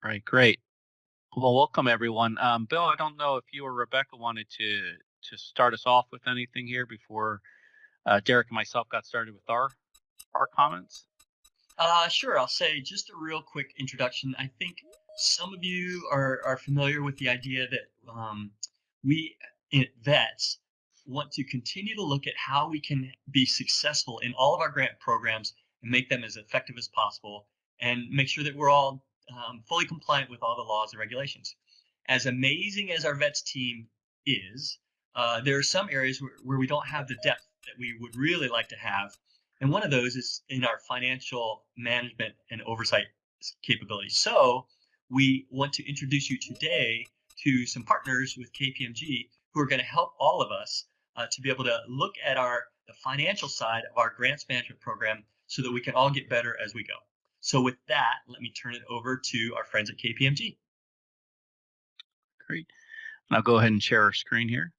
Right, great. Well, welcome everyone. Bill, I don't know if you or Rebecca wanted to start us off with anything here before Derek and myself got started with our comments. Sure. I'll say just a real quick introduction. I think some of you are familiar with the idea that we at VETS want to continue to look at how we can be successful in all of our grant programs and make them as effective as possible and make sure that we're all fully compliant with all the laws and regulations. As amazing as our VETS team is, there are some areas where we don't have the depth that we would really like to have, and one of those is in our financial management and oversight capabilities. So we want to introduce you today to some partners with KPMG who are going to help all of us to be able to look at the financial side of our grants management program so that we can all get better as we go. So with that, let me turn it over to our friends at KPMG. Great. And I'll go ahead and share our screen here.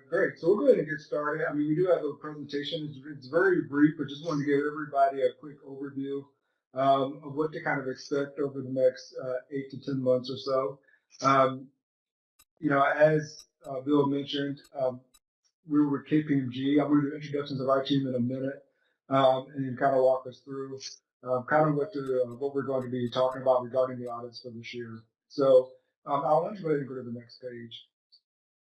Great. So we'll go ahead and get started. I mean, we do have a presentation. It's very brief, but just wanted to give everybody a quick overview of what to kind of expect over the next 8 to 10 months or so. As Bill mentioned, we were with KPMG. I'm going to do introductions of our team in a minute, and then kind of walk us through kind of what we're going to be talking about regarding the audits for this year. So I'll let you go ahead and go to the next page.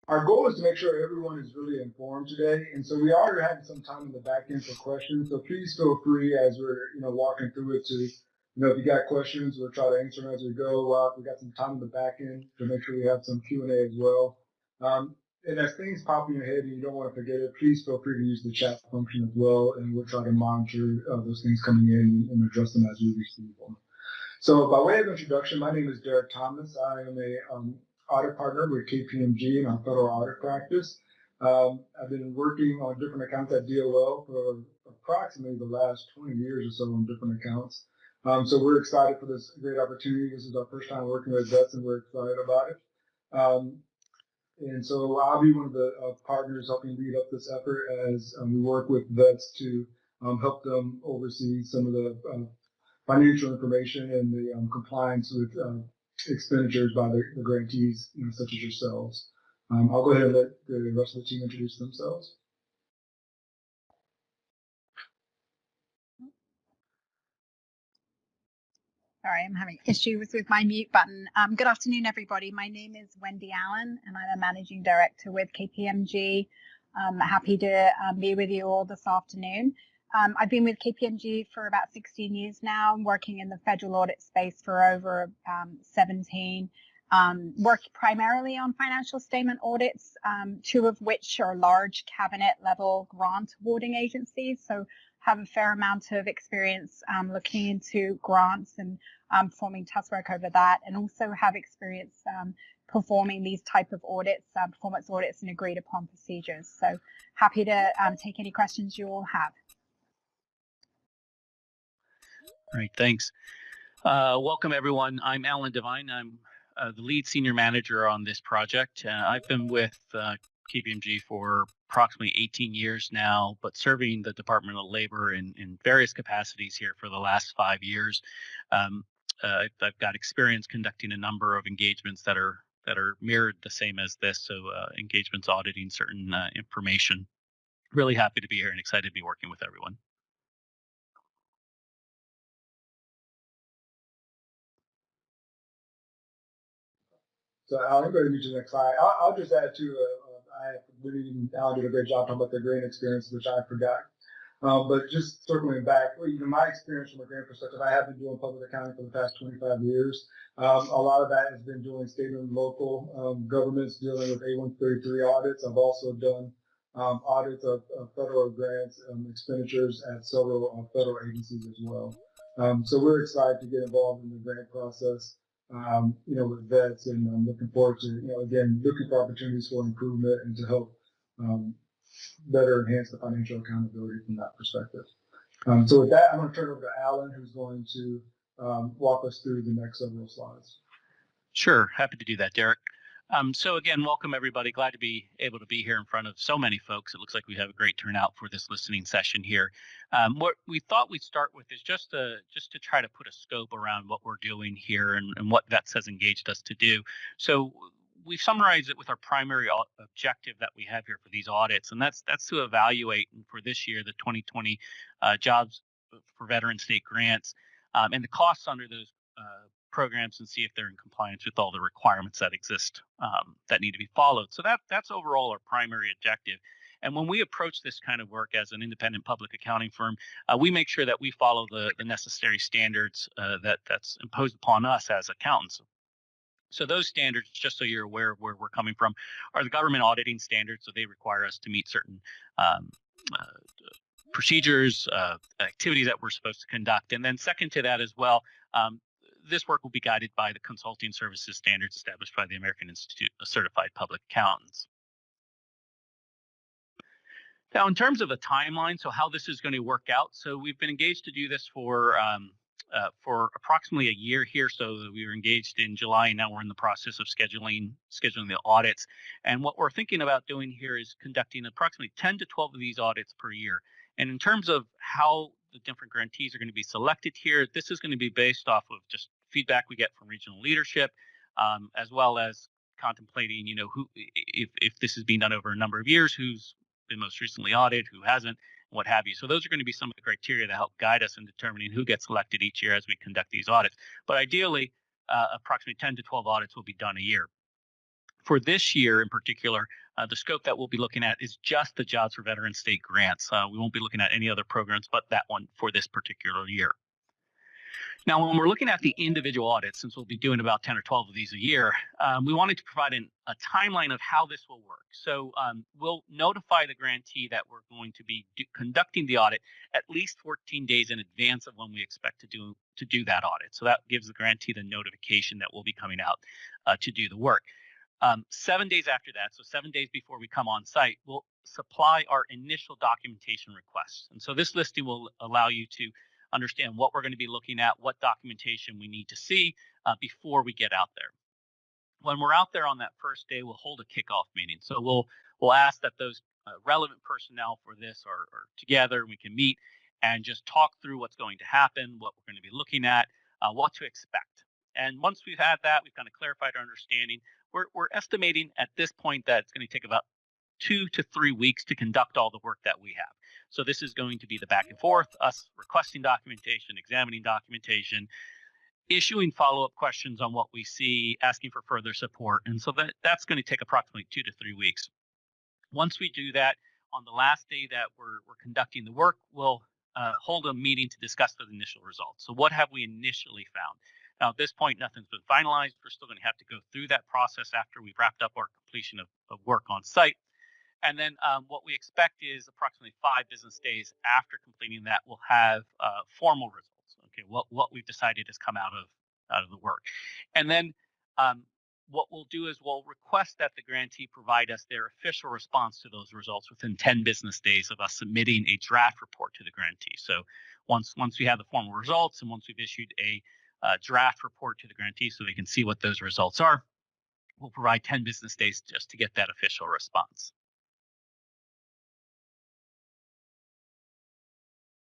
Our goal is to make sure everyone is really informed today, and so we are having some time in the back end for questions. So please feel free as we're walking through it to if you got questions, we'll try to answer them as we go. We got some time in the back end to make sure we have some Q&A as well. And as things pop in your head and you don't want to forget it, please feel free to use the chat function as well, and we'll try to monitor those things coming in and address them as we receive them. So by way of introduction, my name is Derek Thomas. I am a audit partner with KPMG in our federal audit practice. I've been working on different accounts at DOL for approximately the last 20 years or so on different accounts. So we're excited for this great opportunity. This is our first time working with VETS, and we're excited about it. And so I'll be one of the partners helping lead up this effort as we work with VETS to help them oversee some of the financial information and the compliance with expenditures by the grantees, such as yourselves. I'll go ahead and let the rest of the team introduce themselves. Sorry, I'm having issues with my mute button. Good afternoon, everybody. My name is Wendy Allen, and I'm a managing director with KPMG. I'm happy to be with you all this afternoon. I've been with KPMG for about 16 years now. I'm working in the federal audit space for over 17. Work primarily on financial statement audits, 2 of which are large cabinet level grant awarding agencies. So have a fair amount of experience looking into grants and performing test work over that, and also have experience performing these type of audits, performance audits and agreed upon procedures. So happy to take any questions you all have. All right, thanks. Welcome everyone. I'm Alan Devine. I'm the lead senior manager on this project. I've been with KPMG for approximately 18 years now, but serving the Department of Labor in various capacities here for the last 5 years. I've got experience conducting a number of engagements that are mirrored the same as this, so engagements auditing certain information. Really happy to be here and excited to be working with everyone. So Alan, go ahead and move to the next slide. I'll just add to Alan did a great job talking about the grant experience, which I forgot. But just circling back, my experience from a grant perspective, I have been doing public accounting for the past 25 years. A lot of that has been doing state and local governments dealing with A133 audits. I've also done audits of federal grants expenditures at several federal agencies as well. So we're excited to get involved in the grant process. With VETS, and I'm looking forward to, again, looking for opportunities for improvement and to help better enhance the financial accountability from that perspective. So with that, I'm going to turn it over to Alan, who's going to walk us through the next several slides. Sure, happy to do that, Derek. So again, welcome everybody. Glad to be able to be here in front of so many folks. It looks like we have a great turnout for this listening session here. What we thought we'd start with is just to try to put a scope around what we're doing here and what VETS has engaged us to do. So we've summarized it with our primary objective that we have here for these audits, and that's to evaluate for this year the 2020 jobs for veteran state grants and the costs under those programs and see if they're in compliance with all the requirements that exist that need to be followed. So that's overall our primary objective. And when we approach this kind of work as an independent public accounting firm, we make sure that we follow the necessary standards that's imposed upon us as accountants. So those standards, just so you're aware of where we're coming from, are the government auditing standards. So they require us to meet certain procedures, activities that we're supposed to conduct. And then second to that as well, this work will be guided by the consulting services standards established by the American Institute of Certified Public Accountants. Now, in terms of a timeline, so how this is going to work out, so we've been engaged to do this for approximately a year here. So we were engaged in July, and now we're in the process of scheduling the audits. And what we're thinking about doing here is conducting approximately 10 to 12 of these audits per year. And in terms of how the different grantees are going to be selected here, this is going to be based off of just feedback we get from regional leadership, as well as contemplating, who, if this is being done over a number of years, who's been most recently audited, who hasn't, what have you. So those are going to be some of the criteria that help guide us in determining who gets selected each year as we conduct these audits. But ideally, approximately 10 to 12 audits will be done a year. For this year in particular, the scope that we'll be looking at is just the Jobs for Veteran State Grants. We won't be looking at any other programs but that one for this particular year. Now, when we're looking at the individual audits, since we'll be doing about 10 or 12 of these a year, we wanted to provide a timeline of how this will work. So we'll notify the grantee that we're going to be conducting the audit at least 14 days in advance of when we expect to do that audit. So that gives the grantee the notification that we'll be coming out to do the work. 7 days after that, so 7 days before we come on site, we'll supply our initial documentation requests. And so this listing will allow you to understand what we're going to be looking at, what documentation we need to see before we get out there. When we're out there on that first day, we'll hold a kickoff meeting. So we'll ask that those relevant personnel for this are together, and we can meet and just talk through what's going to happen, what we're going to be looking at, what to expect. And once we've had that, we've kind of clarified our understanding. We're estimating at this point that it's going to take about 2 to 3 weeks to conduct all the work that we have. So this is going to be the back and forth, us requesting documentation, examining documentation, issuing follow-up questions on what we see, asking for further support. And so that's going to take approximately 2 to 3 weeks. Once we do that, on the last day that we're conducting the work, we'll hold a meeting to discuss the initial results. So what have we initially found? Now, at this point, nothing's been finalized. We're still going to have to go through that process after we've wrapped up our completion of work on site. And then what we expect is approximately 5 business days after completing that, we'll have formal results. Okay, what we've decided has come out of the work. And then what we'll do is we'll request that the grantee provide us their official response to those results within 10 business days of us submitting a draft report to the grantee. So once we have the formal results and once we've issued a draft report to the grantee so they can see what those results are, we'll provide 10 business days just to get that official response.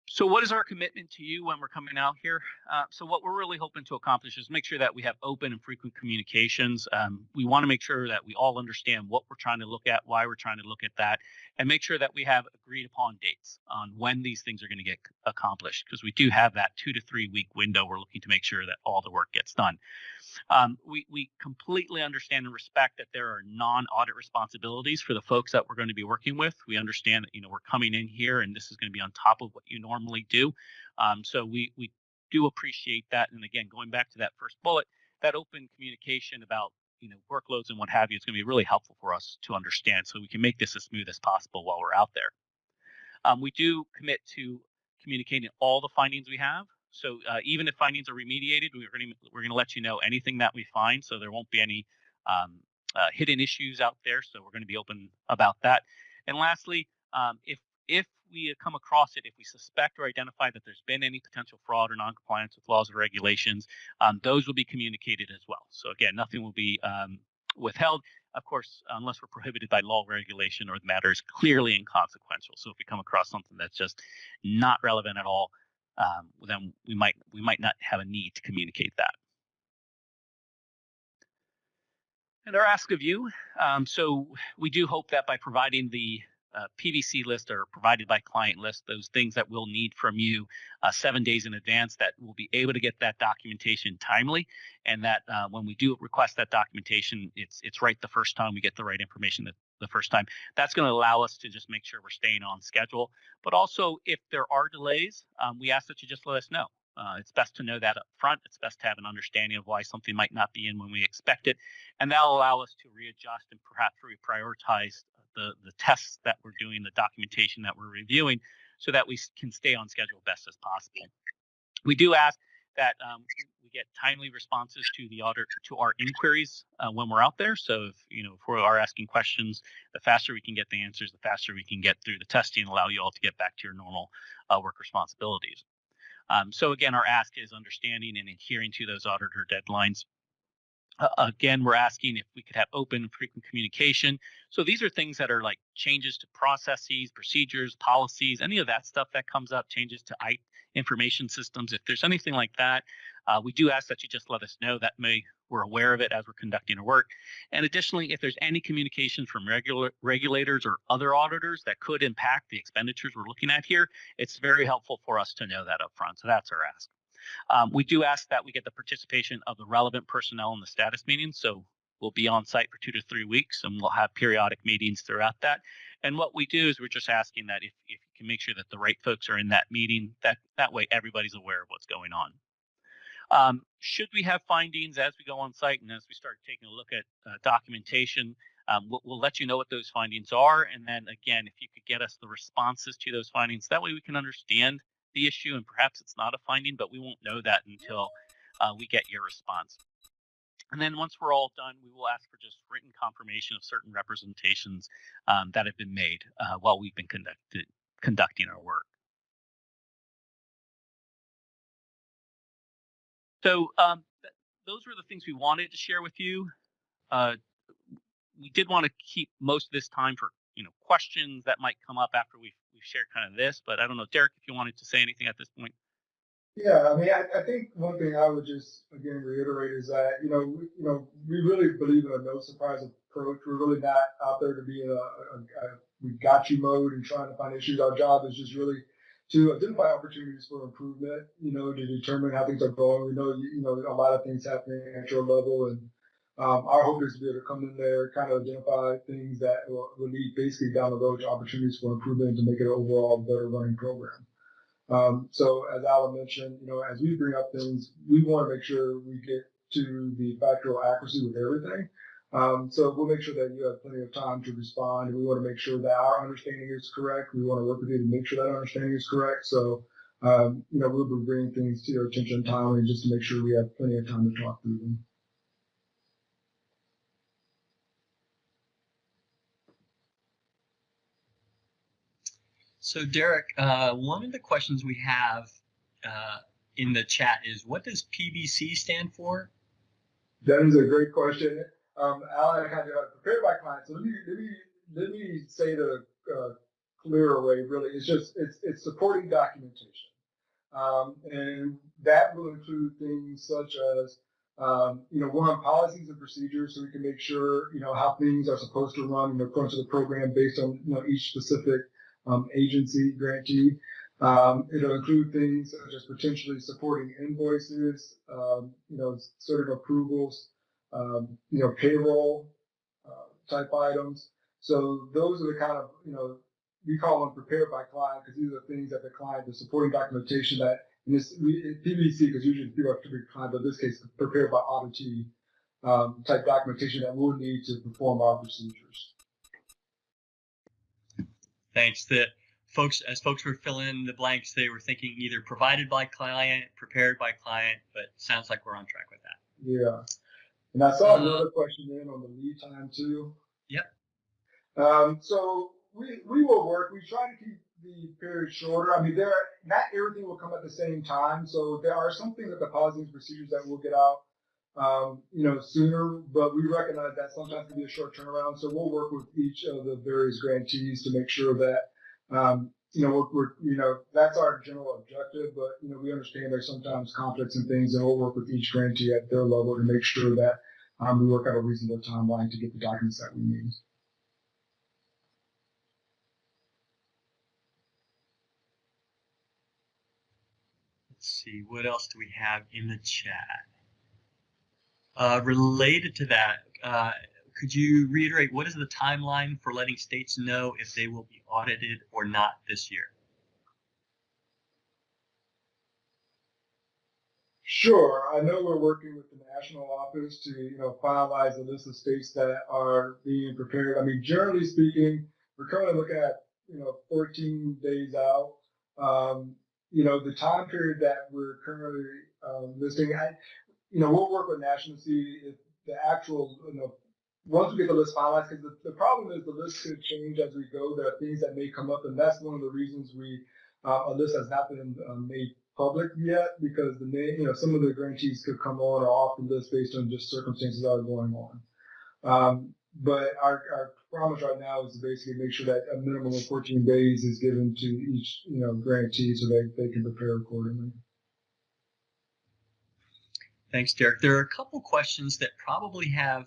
So what is our commitment to you when we're coming out here? So what we're really hoping to accomplish is make sure that we have open and frequent communications. We want to make sure that we all understand what we're trying to look at, why we're trying to look at that, and make sure that we have agreed upon dates on when these things are going to get accomplished, because we do have that 2 to 3 week window. We're looking to make sure that all the work gets done. We completely understand and respect that there are non-audit responsibilities for the folks that we're going to be working with. We understand that we're coming in here and this is going to be on top of what you normally do. So we do appreciate that. And again, going back to that first bullet, that open communication about workloads and what have you is going to be really helpful for us to understand, so we can make this as smooth as possible while we're out there. We do commit to communicating all the findings we have. So even if findings are remediated, we're going to let you know anything that we find, so there won't be any hidden issues out there. So we're going to be open about that. And lastly, if we come across it, if we suspect or identify that there's been any potential fraud or noncompliance with laws or regulations, those will be communicated as well. So again, nothing will be withheld. Of course, unless we're prohibited by law, regulation, or the matter is clearly inconsequential. So if we come across something that's just not relevant at all, then we might not have a need to communicate that. And our ask of you, so we do hope that by providing the PVC list or provided by client list, those things that we'll need from you 7 days in advance, that we'll be able to get that documentation timely, and that when we do request that documentation, it's right the first time, we get the right information the first time. That's going to allow us to just make sure we're staying on schedule. But also, if there are delays, we ask that you just let us know. It's best to know that up front. It's best to have an understanding of why something might not be in when we expect it, and that'll allow us to readjust and perhaps reprioritize the tests that we're doing, the documentation that we're reviewing, so that we can stay on schedule best as possible. We do ask that we get timely responses to the audit, to our inquiries when we're out there. So if we are asking questions, the faster we can get the answers, the faster we can get through the testing and allow you all to get back to your normal work responsibilities. So again, our ask is understanding and adhering to those auditor deadlines. Again, we're asking if we could have open and frequent communication. So these are things that are like changes to processes, procedures, policies, any of that stuff that comes up, changes to information systems. If there's anything like that, we do ask that you just let us know. That we're aware of it as we're conducting our work. And additionally, if there's any communication from regulators or other auditors that could impact the expenditures we're looking at here, it's very helpful for us to know that up front. So that's our ask. We do ask that we get the participation of the relevant personnel in the status meetings. So we'll be on site for 2 to 3 weeks, and we'll have periodic meetings throughout that. And what we do is we're just asking that if you can make sure that the right folks are in that meeting, that way everybody's aware of what's going on. Should we have findings as we go on site and as we start taking a look at documentation, we'll let you know what those findings are. And then again, if you could get us the responses to those findings, that way we can understand the issue, and perhaps it's not a finding, but we won't know that until we get your response. And then once we're all done, we will ask for just written confirmation of certain representations that have been made while we've been conducting our work. So those were the things we wanted to share with you. We did want to keep most of this time for questions that might come up after we've shared kind of this, but I don't know, Derek, if you wanted to say anything at this point. Yeah, I mean, I think one thing I would just again reiterate is that we really believe in a no surprise approach. We're really not out there to be in a we got you mode and trying to find issues. Our job is just really to identify opportunities for improvement. To determine how things are going. We know a lot of things happening at your level, and our hope is to be able to come in there, kind of identify things that will lead basically down the road to opportunities for improvement to make it an overall better running program. So as Alan mentioned, as we bring up things, we want to make sure we get to the factual accuracy with everything. So we'll make sure that you have plenty of time to respond. And we want to make sure that our understanding is correct. We want to work with you to make sure that understanding is correct. So, we'll be bringing things to your attention timely just to make sure we have plenty of time to talk through them. So Derek, one of the questions we have in the chat is, what does PVC stand for? That is a great question. Alan, I kind of prepared my client. So let me say the clearer way. Really, it's supporting documentation, and that will include things such as one, policies and procedures, so we can make sure how things are supposed to run according to the program based on each specific agency grantee. It'll include things such as potentially supporting invoices, certain approvals, payroll type items. So those are the kind of, we call them prepared by client, because these are things that the client, the supporting documentation that, in this PVC, because usually people are prepared by client, but in this case, prepared by auditee type documentation that we'll need to perform our procedures. Thanks. As folks were filling in the blanks, they were thinking either provided by client, prepared by client, but sounds like we're on track with that. Yeah. And I saw another question in on the lead time too. Yep. So we will work. We try to keep the period shorter. I mean, not everything will come at the same time. So there are some things that the policies and procedures that we'll get out sooner, but we recognize that sometimes it can be a short turnaround. So we'll work with each of the various grantees to make sure that, that's our general objective, but, we understand there's sometimes conflicts and things, and we'll work with each grantee at their level to make sure that we work out a reasonable timeline to get the documents that we need. Let's see, what else do we have in the chat? Related to that, could you reiterate what is the timeline for letting states know if they will be audited or not this year? Sure. I know we're working with the national office to, finalize the list of states that are being prepared. I mean, generally speaking, we're currently looking at, 14 days out. The time period that we're currently listing, we'll work with national to see if the actual, once we get the list finalized, because the problem is the list could change as we go. There are things that may come up, and that's one of the reasons a list has not been made public yet, because the name, some of the grantees could come on or off the list based on just circumstances that are going on. But our promise right now is to basically make sure that a minimum of 14 days is given to each, grantee so they can prepare accordingly. Thanks, Derek. There are a couple questions that probably have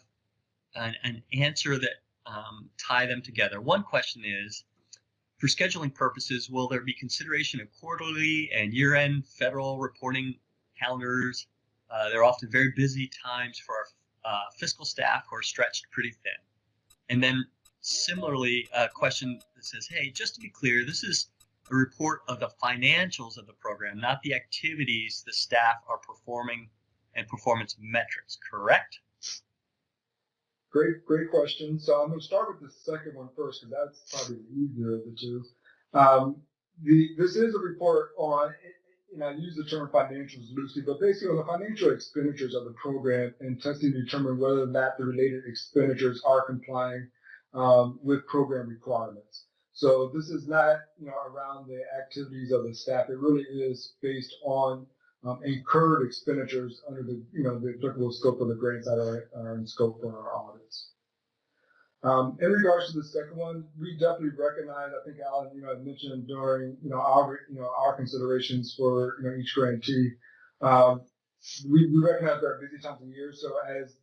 an answer that tie them together. One question is, for scheduling purposes, will there be consideration of quarterly and year-end federal reporting calendars? They're often very busy times for our fiscal staff who are stretched pretty thin. And then similarly, a question that says, hey, just to be clear, this is a report of the financials of the program, not the activities the staff are performing and performance metrics, correct? Great question. So I'm going to start with the second one first, because that's probably the easier of the two. This is a report on, I use the term financials loosely, but basically on the financial expenditures of the program and testing to determine whether or not the related expenditures are complying with program requirements. So this is not, around the activities of the staff. It really is based on incurred expenditures under the, the applicable scope of the grants that are in scope for our audits. In regards to the second one, we definitely recognize, I think Alan, had mentioned during, our considerations for, each grantee, we recognize there are busy times of year. So as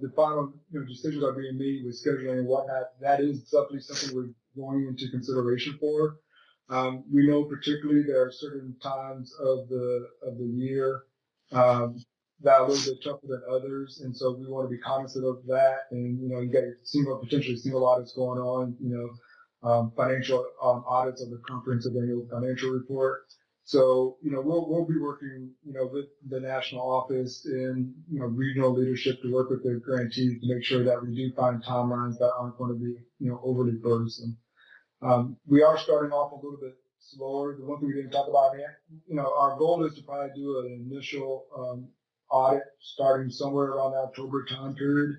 the final, decisions are being made with scheduling and whatnot, that is definitely something we're going into consideration for. We know particularly there are certain times of the year that are a little bit tougher than others, and so we want to be cognizant of that. And you got potentially single audits going on, financial audits of the comprehensive annual financial report. So we'll be working with the national office and regional leadership to work with the grantees to make sure that we do find timelines that aren't going to be overly burdensome. We are starting off a little bit slower. The one thing we didn't talk about yet, our goal is to probably do an initial audit starting somewhere around the October time period,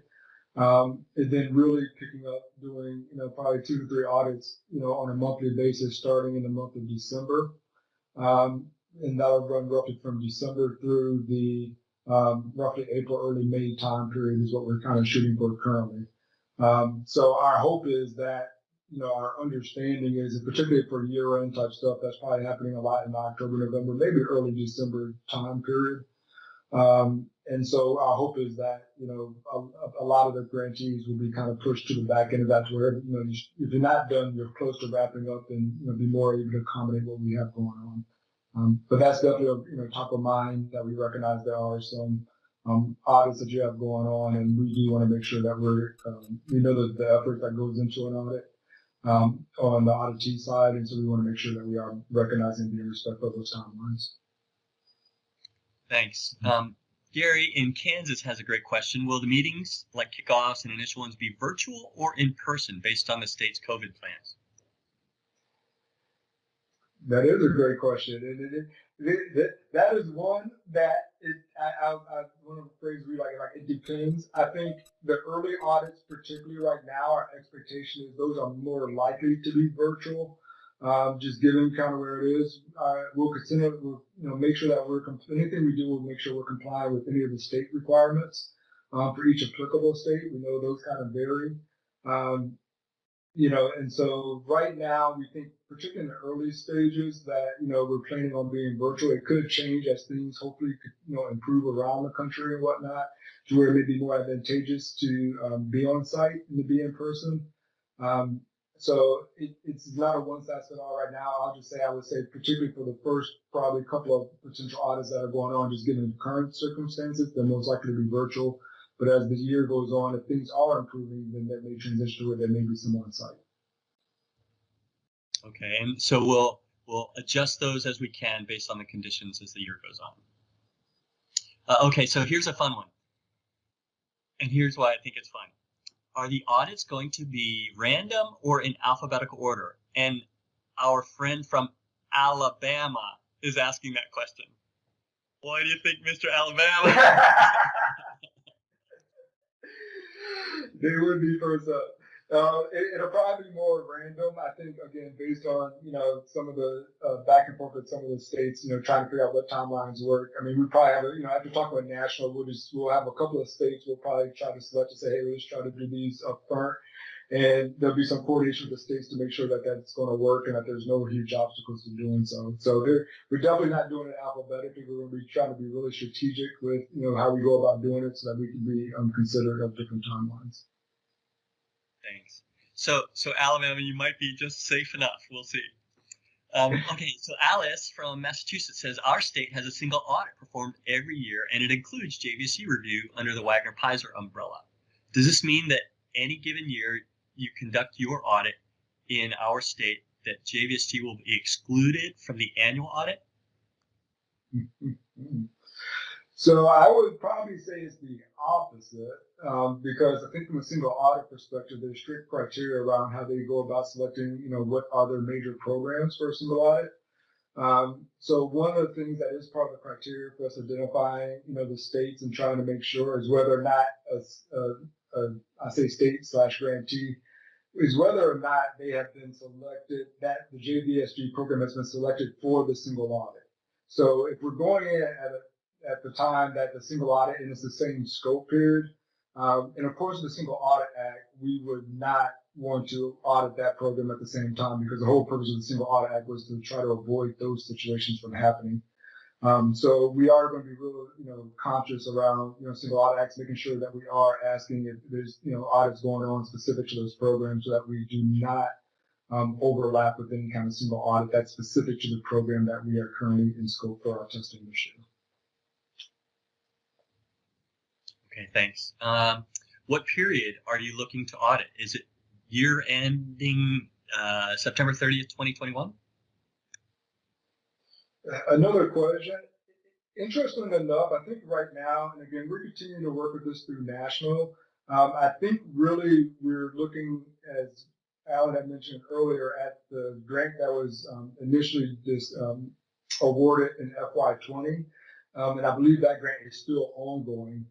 and then really picking up doing, probably 2 to 3 audits, on a monthly basis starting in the month of December. And that'll run roughly from December through the roughly April, early May time period is what we're kind of shooting for currently. So our hope is that, our understanding is, particularly for year-end type stuff, that's probably happening a lot in October, November, maybe early December time period. And so our hope is that, a lot of the grantees will be kind of pushed to the back end of that, to where, if you're not done, you're close to wrapping up and, be more able to accommodate what we have going on. But that's definitely, top of mind, that we recognize there are some audits that you have going on, and we do want to make sure that we know that the effort that goes into an audit on the auditee side, and so we want to make sure that we are recognizing and being respectful of those timelines. Thanks. Gary in Kansas has a great question. Will the meetings, like kickoffs and initial ones, be virtual or in person based on the state's COVID plans? That is a great question. And that is one that one of the phrases we like, it depends. I think the early audits, particularly right now, our expectation is those are more likely to be virtual. Just given kind of where it is, we'll continue. We'll make sure that anything we do, we'll make sure we're complying with any of the state requirements for each applicable state. We know those kind of vary. And so right now we think, particularly in the early stages, that, we're planning on being virtual. It could change as things hopefully could, improve around the country and whatnot, to where it may be more advantageous to be on site than to be in person. So it's not a one-size-fits-all right now. I would say, particularly for the first probably couple of potential audits that are going on, just given the current circumstances, they're most likely to be virtual. But as the year goes on, if things are improving, then that may transition to where there may be some on site. Okay, and so we'll adjust those as we can based on the conditions as the year goes on. Okay, so here's a fun one. And here's why I think it's fun. Are the audits going to be random or in alphabetical order? And our friend from Alabama is asking that question. Why do you think, Mr. Alabama? They would be first up. It'll probably be more random. I think, again, based on, some of the back and forth with some of the states, trying to figure out what timelines work. I mean, we probably have, after talking about national, we'll have a couple of states we'll probably try to select to say, hey, let's try to do these up front. And there'll be some coordination with the states to make sure that that's going to work and that there's no huge obstacles to doing so. So we're definitely not doing it alphabetically. We're going to be trying to be really strategic with, how we go about doing it so that we can be considerate of different timelines. Thanks. So Alabama, you might be just safe enough. We'll see. Okay, so Alice from Massachusetts says, our state has a single audit performed every year, and it includes JVSG review under the Wagner-Peiser umbrella. Does this mean that any given year you conduct your audit in our state, that JVSG will be excluded from the annual audit? So I would probably say it's the opposite, because I think from a single audit perspective, there's strict criteria around how they go about selecting, what are their major programs for a single audit. So one of the things that is part of the criteria for us identifying, the states and trying to make sure is whether or not I say state/grantee, is whether or not they have been selected, that the JVSG program has been selected for the single audit. So if we're going in at the time that the single audit, and it's the same scope period, and of course the Single Audit Act, we would not want to audit that program at the same time, because the whole purpose of the Single Audit Act was to try to avoid those situations from happening. So we are going to be really, conscious around, Single Audit Acts, making sure that we are asking if there's, audits going on specific to those programs, so that we do not overlap with any kind of single audit that's specific to the program that we are currently in scope for our testing this year. Okay, thanks. What period are you looking to audit? Is it year ending September 30th, 2021? Another question. Interestingly enough, I think right now, and again, we're continuing to work with this through national. I think really we're looking, as Alan had mentioned earlier, at the grant that was initially awarded in FY20, and I believe that grant is still ongoing.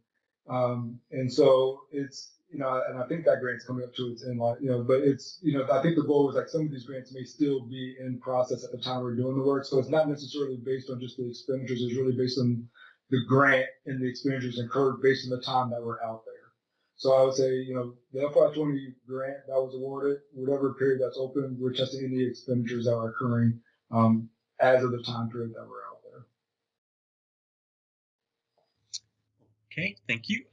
And so it's, and I think that grant's coming up to its end, but it's, I think the goal is like some of these grants may still be in process at the time we're doing the work. So it's not necessarily based on just the expenditures. It's really based on the grant and the expenditures incurred based on the time that we're out there. So I would say, the FY20 grant that was awarded, whatever period that's open, we're testing any expenditures that are occurring as of the time period that we're out there. Okay, thank you.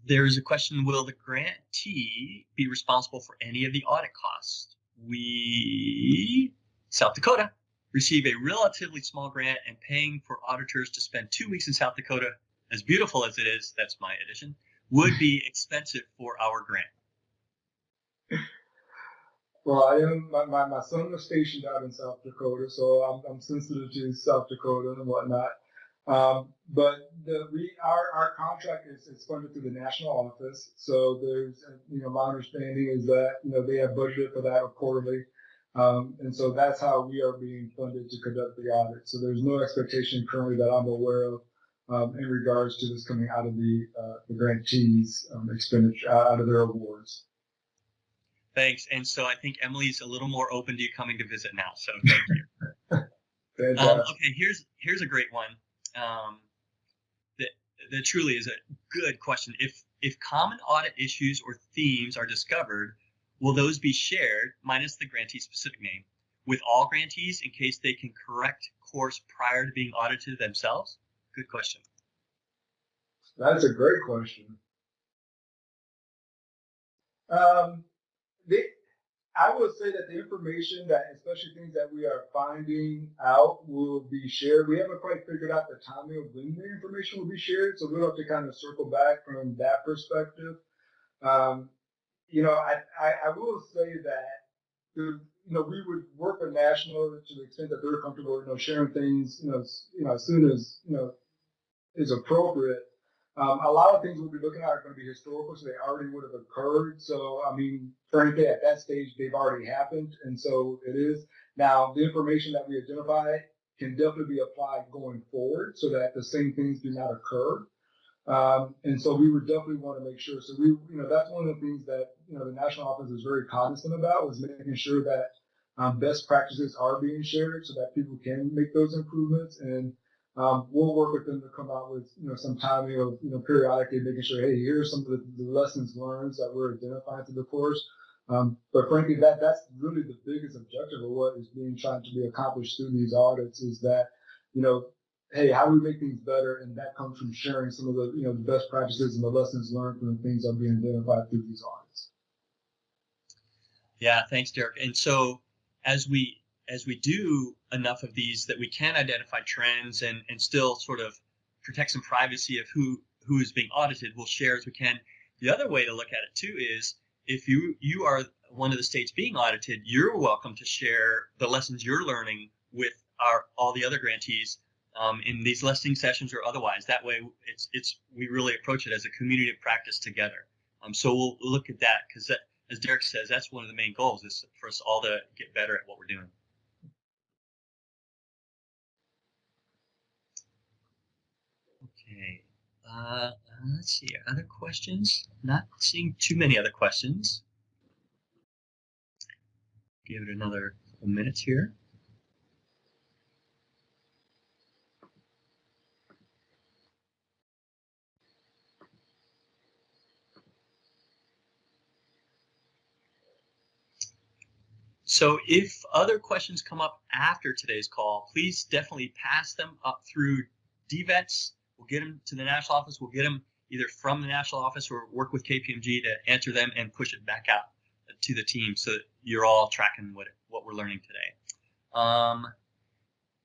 There's a question, will the grantee be responsible for any of the audit costs? We, South Dakota, receive a relatively small grant, and paying for auditors to spend 2 weeks in South Dakota, as beautiful as it is, that's my addition, would be expensive for our grant. Well, my son was stationed out in South Dakota, so I'm sensitive to South Dakota and whatnot. But our contract is funded through the national office. So there's, my understanding is that, they have budgeted for that quarterly. And so that's how we are being funded to conduct the audit. So there's no expectation currently that I'm aware of in regards to this coming out of the grantees expenditure, out of their awards. Thanks. And so I think Emily's a little more open to you coming to visit now. So thank you. Okay, here's a great one. That truly is a good question. If common audit issues or themes are discovered, will those be shared, minus the grantee specific name, with all grantees in case they can correct course prior to being audited themselves? Good question. That's a great question. I would say that the information that, especially things that we are finding out, will be shared. We haven't quite figured out the timing of when the information will be shared, so we'll have to kind of circle back from that perspective. I will say that we would work with national to the extent that they're comfortable, sharing things, as soon as is appropriate. A lot of things we'll be looking at are going to be historical, so they already would have occurred. So, I mean, frankly, at that stage, they've already happened, and so it is. Now, the information that we identify can definitely be applied going forward so that the same things do not occur. And so we would definitely want to make sure. So that's one of the things that, the national office is very cognizant about, was making sure that best practices are being shared so that people can make those improvements. And we'll work with them to come out with, some timing of, periodically making sure, hey, here's some of the lessons learned that we're identifying through the course. But frankly, that's really the biggest objective of what is being trying to be accomplished through these audits, is that, hey, how do we make things better? And that comes from sharing some of the, the best practices and the lessons learned from the things that are being identified through these audits. Yeah, thanks, Derek. And so as we do enough of these that we can identify trends and still sort of protect some privacy of who is being audited, we'll share as we can. The other way to look at it too is, if you are one of the states being audited, you're welcome to share the lessons you're learning with all the other grantees in these listening sessions or otherwise. That way, we really approach it as a community of practice together. So we'll look at that, because as Derek says, that's one of the main goals, is for us all to get better at what we're doing. Okay, let's see, other questions? Not seeing too many other questions. Give it another couple minutes here. So if other questions come up after today's call, please definitely pass them up through DVETS. We'll get them to the national office. We'll get them either from the national office or work with KPMG to answer them and push it back out to the team so that you're all tracking what we're learning today.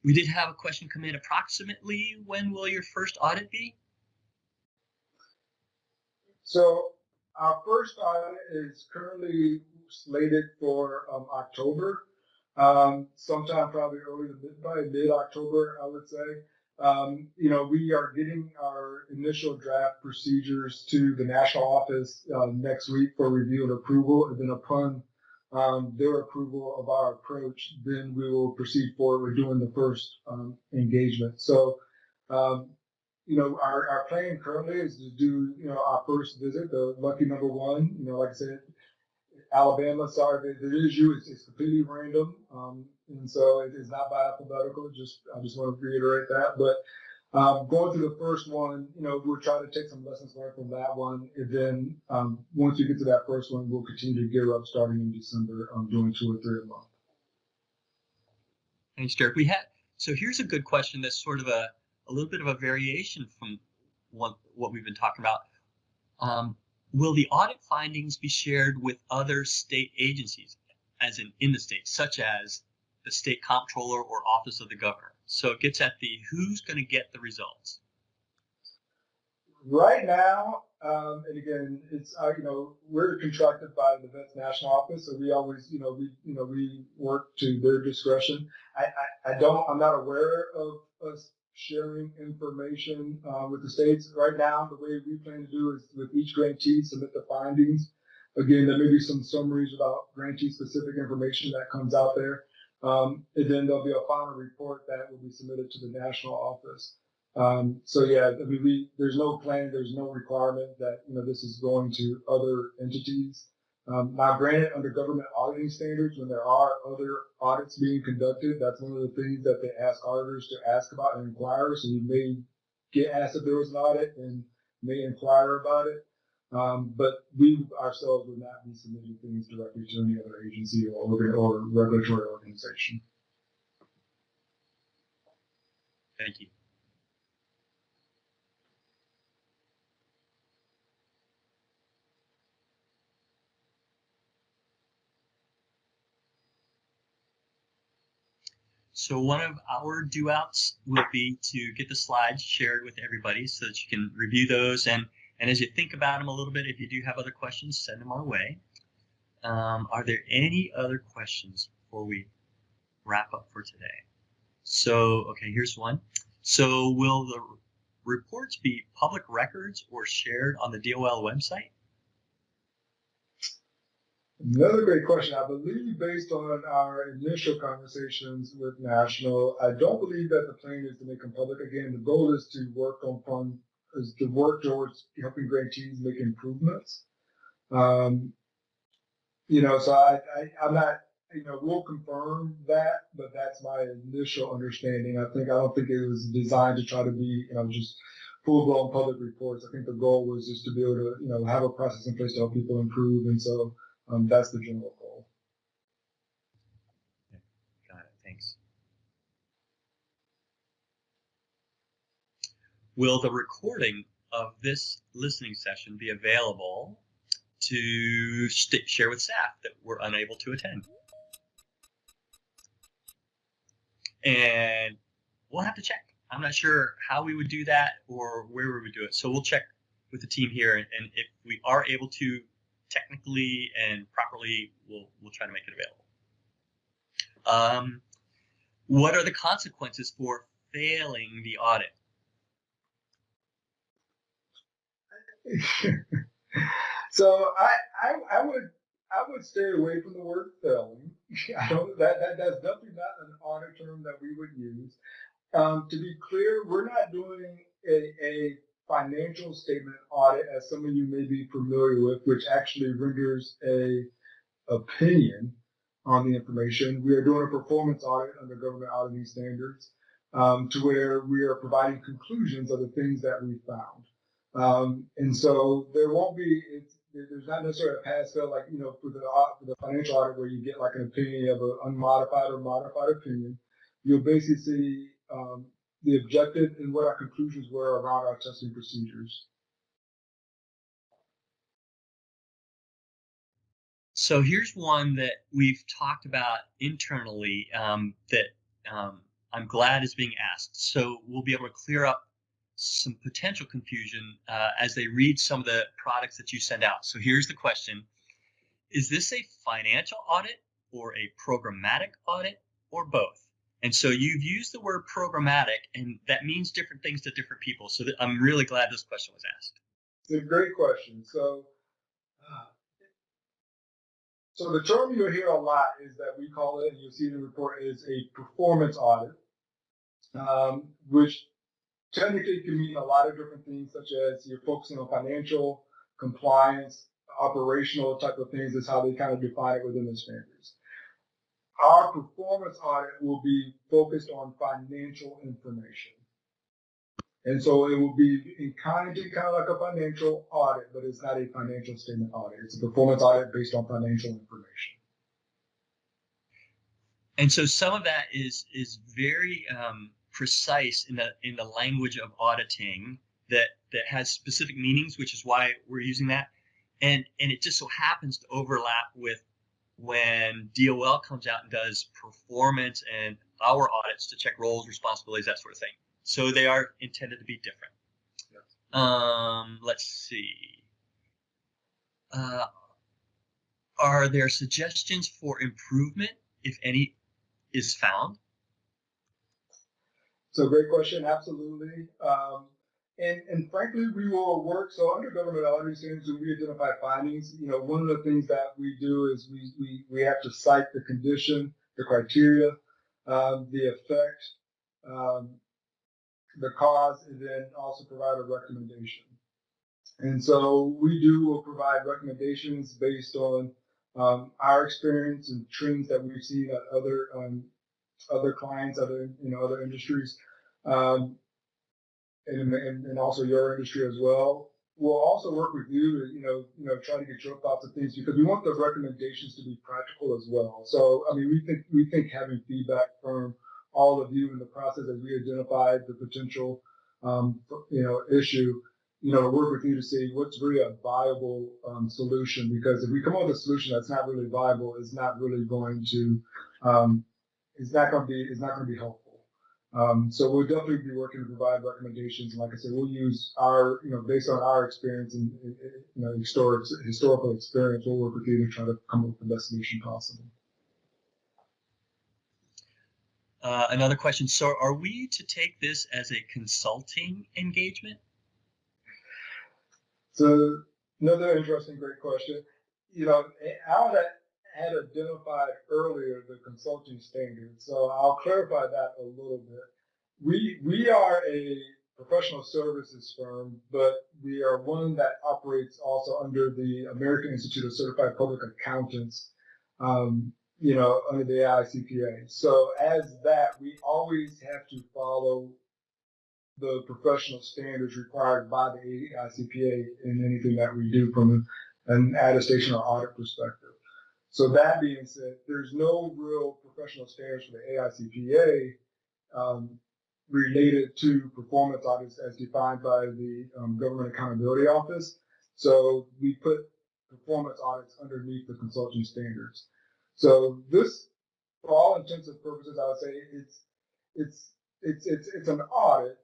We did have a question come in. Approximately when will your first audit be? So our first audit is currently slated for October, sometime probably probably mid-October, I would say. We are getting our initial draft procedures to the national office next week for review and approval, and then upon their approval of our approach, then we will proceed forward with doing the first engagement. So, our plan currently is to do, our first visit, the lucky number one. Like I said, Alabama, sorry, the issue is completely random, and so it is not by alphabetical. I just want to reiterate that. But going through the first one, we'll try to take some lessons learned from that one, and then once we get to that first one, we'll continue to gear up starting in December, doing 2 or 3 a month. Thanks, Derek. So here's a good question that's sort of a little bit of a variation from what we've been talking about. Will the audit findings be shared with other state agencies, as in the state, such as the state comptroller or office of the governor? So it gets at who's going to get the results. Right now, and again, it's we're contracted by the VETS national office, so we always we work to their discretion. I'm not aware of us sharing information with the states right now. The way we plan to do is with each grantee submit the findings. Again, there may be some summaries about grantee specific information that comes out there, and then there'll be a final report that will be submitted to the national office. So yeah, I mean, there's no plan, there's no requirement that this is going to other entities. Now, granted, under government auditing standards, when there are other audits being conducted, that's one of the things that they ask auditors to ask about and inquire. So you may get asked if there was an audit and may inquire about it. But we ourselves would not be submitting things directly to any other agency or regulatory organization. Thank you. So one of our do outs will be to get the slides shared with everybody so that you can review those. And as you think about them a little bit, if you do have other questions, send them our way. Are there any other questions before we wrap up for today? So, okay, here's one. So will the reports be public records or shared on the DOL website? Another great question. I believe based on our initial conversations with National, I don't believe that the plan is to make them public. Again, the goal is to work towards helping grantees make improvements. So I'm not, we'll confirm that, but that's my initial understanding. I don't think it was designed to try to be, just full-blown public reports. I think the goal was just to be able to, have a process in place to help people improve. And so that's the general goal. Got it. Thanks. Will the recording of this listening session be available to share with staff that were unable to attend? And we'll have to check. I'm not sure how we would do that or where we would do it. So we'll check with the team here, and if we are able to technically and properly, we'll try to make it available. What are the consequences for failing the audit? So I would stay away from the word failing. That's definitely not an audit term that we would use. To be clear, we're not doing a financial statement audit, as some of you may be familiar with, which actually renders a opinion on the information. We are doing a performance audit under government auditing standards, to where we are providing conclusions of the things that we found. And so there won't be, there's not necessarily a pass-fail, like, for the financial audit where you get like an opinion of an unmodified or modified opinion. You'll basically see the objective and what our conclusions were around our testing procedures. So here's one that we've talked about internally that I'm glad is being asked. So we'll be able to clear up some potential confusion as they read some of the products that you send out. So here's the question. Is this a financial audit or a programmatic audit or both? And so you've used the word programmatic, and that means different things to different people. So I'm really glad this question was asked. It's a great question. So the term you'll hear a lot is that we call it, and you'll see in the report, is a performance audit, which technically can mean a lot of different things, such as you're focusing on financial, compliance, operational type of things is how they kind of define it within the standards. Our performance audit will be focused on financial information. And so it will be kind of like a financial audit, but it's not a financial statement audit. It's a performance audit based on financial information. And so some of that is very precise in the language of auditing that has specific meanings, which is why we're using that. And it just so happens to overlap with when DOL comes out and does performance and our audits to check roles, responsibilities, that sort of thing. So they are intended to be different. Yes. Let's see. Are there suggestions for improvement, if any, is found? So great question, absolutely. And frankly, we will work, so under government auditing standards, when we identify findings, one of the things that we do is we have to cite the condition, the criteria, the effect, the cause, and then also provide a recommendation. And so will provide recommendations based on our experience and trends that we've seen at other clients, other industries, and also your industry as well. We'll also work with you to try to get your thoughts on things, because we want the recommendations to be practical as well. So I mean, we think having feedback from all of you in the process as we identify the potential issue, work with you to see what's really a viable solution. Because if we come up with a solution that's not really viable, it's not really going to it's not going to be helpful. So we'll definitely be working to provide recommendations, and like I said, we'll use our, based on our experience and historical experience, we'll work with you to try to come up with the best solution possible. Another question. So are we to take this as a consulting engagement? So another interesting, great question. Alan had identified earlier the consulting standards, so I'll clarify that a little bit. We are a professional services firm, but we are one that operates also under the American Institute of Certified Public Accountants, under the AICPA. So as that, we always have to follow the professional standards required by the AICPA in anything that we do from an attestation or audit perspective. So that being said, there's no real professional standards for the AICPA related to performance audits as defined by the Government Accountability Office. So we put performance audits underneath the consulting standards. So this, for all intents and purposes, I would say it's an audit,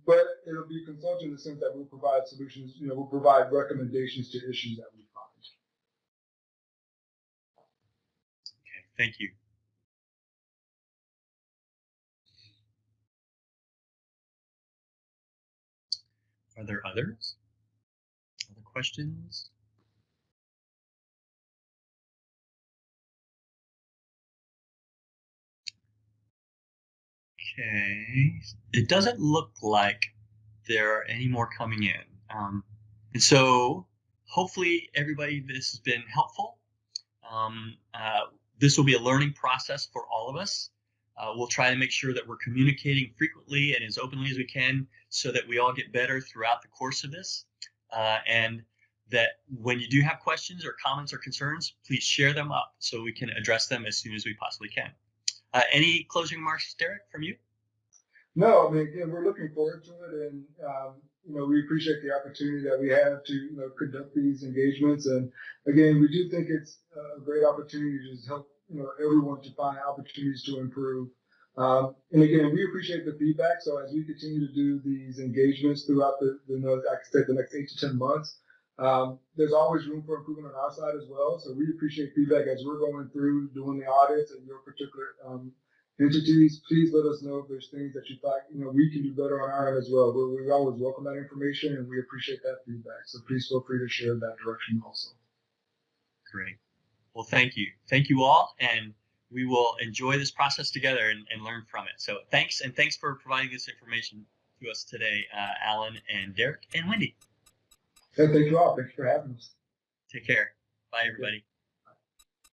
but it'll be consulting in the sense that we'll provide solutions. We'll provide recommendations to issues that we find. Thank you. Are there others? Other questions? Okay. It doesn't look like there are any more coming in. And so hopefully everybody, this has been helpful. This will be a learning process for all of us. We'll try to make sure that we're communicating frequently and as openly as we can so that we all get better throughout the course of this. And that when you do have questions or comments or concerns, please share them up so we can address them as soon as we possibly can. Any closing remarks, Derek, from you? No, I mean, again, we're looking forward to it, and we appreciate the opportunity that we have to conduct these engagements. And again, we do think it's a great opportunity to just help everyone to find opportunities to improve. And again, we appreciate the feedback. So as we continue to do these engagements throughout the next 8 to 10 months, there's always room for improvement on our side as well. So we appreciate feedback as we're going through doing the audits and your particular entities. Please let us know if there's things that you thought we can do better on our end as well. We always welcome that information, and we appreciate that feedback. So please feel free to share that direction also. Great. Well, thank you. Thank you all, and we will enjoy this process together and learn from it. So thanks, and thanks for providing this information to us today, Alan and Derek and Wendy. Thank you all. Thanks for having us. Take care. Bye, everybody.